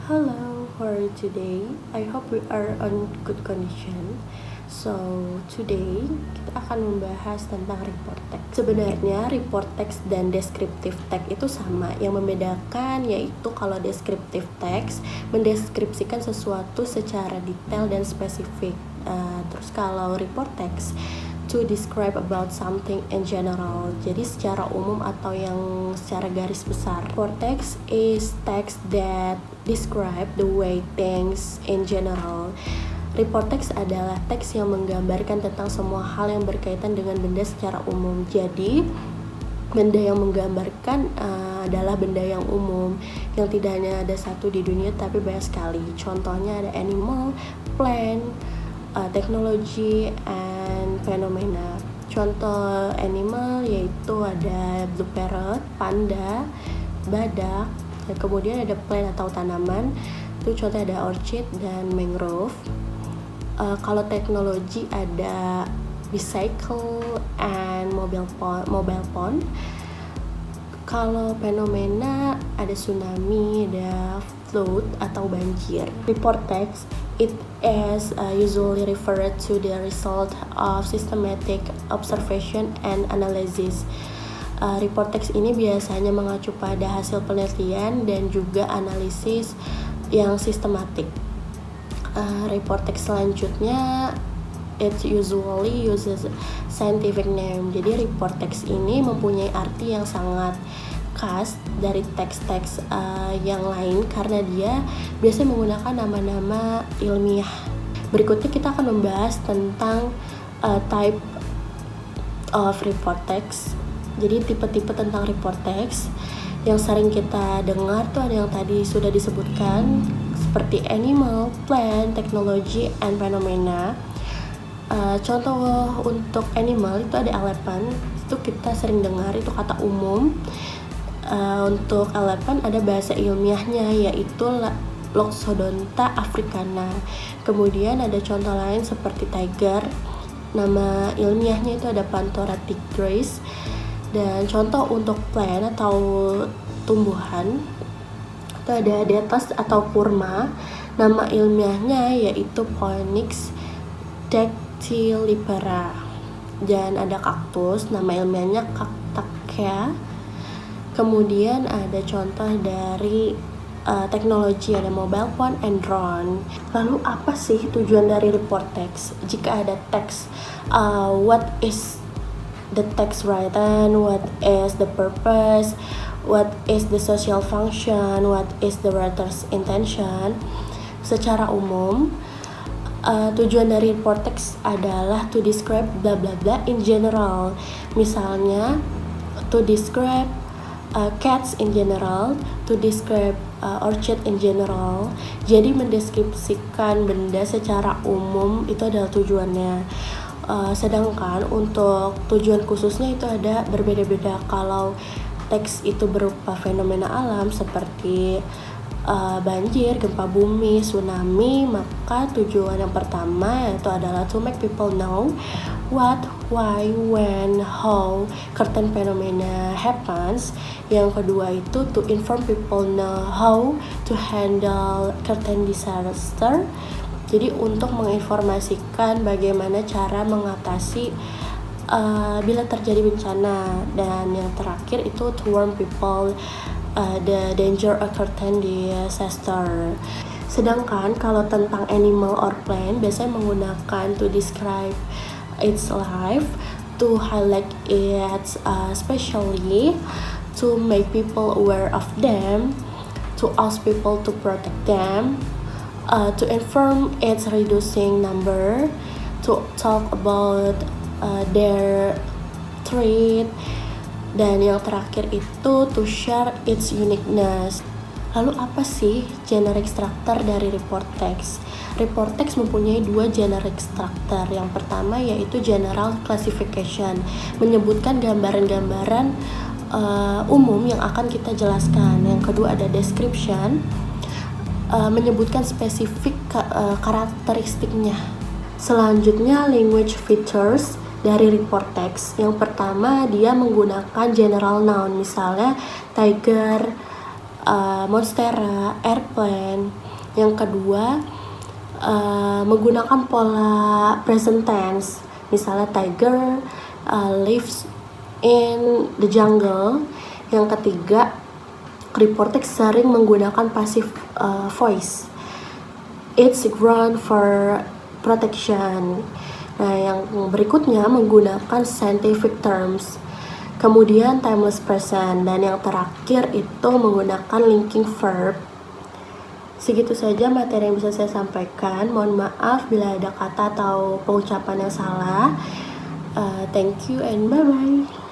Hello, how are you today? I hope we are on good condition. So, today kita akan membahas tentang report text. Sebenarnya report text dan descriptive text itu sama. Yang membedakan yaitu kalau descriptive text mendeskripsikan sesuatu secara detail dan spesifik. Terus kalau report text to describe about something in general, jadi secara umum atau yang secara garis besar. Report text is text that describe the way things in general. Report text adalah teks yang menggambarkan tentang semua hal yang berkaitan dengan benda secara umum. Jadi benda yang menggambarkan adalah benda yang umum, yang tidak hanya ada satu di dunia tapi banyak sekali. Contohnya ada animal, plant, technology, and phenomena. Contoh animal yaitu ada blue parrot, panda, badak. Dan kemudian ada plant atau tanaman, itu contohnya ada orchid dan mangrove. Kalau teknologi ada bicycle and mobile phone. Kalau fenomena ada tsunami, ada flood atau banjir. Report text, it is usually referred to the result of systematic observation and analysis. Report text ini biasanya mengacu pada hasil penelitian dan juga analisis yang sistematik. Report text selanjutnya, it usually uses scientific name. Jadi report text ini mempunyai arti yang sangat khas dari teks-teks yang lain karena dia biasanya menggunakan nama-nama ilmiah. Berikutnya kita akan membahas tentang type of report text. Jadi tipe-tipe tentang report text yang sering kita dengar tuh ada yang tadi sudah disebutkan seperti animal, plant, technology, and phenomena. Contoh untuk animal itu ada elephant, itu kita sering dengar, itu kata umum. Untuk elephant ada bahasa ilmiahnya yaitu Loxodonta africana. Kemudian ada contoh lain seperti tiger, nama ilmiahnya itu ada Panthera tigris. Dan contoh untuk plant atau tumbuhan itu ada Datus atau kurma, nama ilmiahnya yaitu Phoenix dactylifera. Dan ada kaktus, nama ilmiahnya Cactaceae. Kemudian ada contoh dari teknologi, ada mobile phone and drone. Lalu apa sih tujuan dari report text? Jika ada teks, what is the text written, what is the purpose, what is the social function, what is the writer's intention. Secara umum, tujuan dari report text adalah to describe bla bla bla in general. Misalnya, to describe cats in general, to describe orchid in general. Jadi mendeskripsikan benda secara umum itu adalah tujuannya. Sedangkan untuk tujuan khususnya itu ada berbeda-beda. Kalau teks itu berupa fenomena alam seperti banjir, gempa bumi, tsunami, maka tujuan yang pertama itu adalah to make people know what, why, when, how certain phenomena happens. Yang kedua itu to inform people know how to handle certain disaster. Jadi untuk menginformasikan bagaimana cara mengatasi bila terjadi bencana. Dan yang terakhir itu to warn people the danger of certain disaster. Sedangkan kalau tentang animal or plant biasanya menggunakan to describe its life, to highlight its especially, to make people aware of them, to ask people to protect them, to inform its reducing number, to talk about their threat, dan yang terakhir itu to share its uniqueness. Lalu apa sih generic structure dari report text? Report text mempunyai dua generic structure. Yang pertama yaitu general classification, menyebutkan gambaran-gambaran umum yang akan kita jelaskan. Yang kedua ada description, menyebutkan spesifik karakteristiknya. Selanjutnya language features dari report text. Yang pertama dia menggunakan general noun, misalnya tiger, monstera, airplane. Yang kedua, menggunakan pola present tense, misalnya tiger lives in the jungle. Yang ketiga, report text sering menggunakan passive voice, it's ground for protection. Nah, yang berikutnya menggunakan scientific terms, kemudian timeless present, dan yang terakhir itu menggunakan linking verb. Segitu saja materi yang bisa saya sampaikan. Mohon maaf bila ada kata atau pengucapan yang salah. Thank you and bye-bye.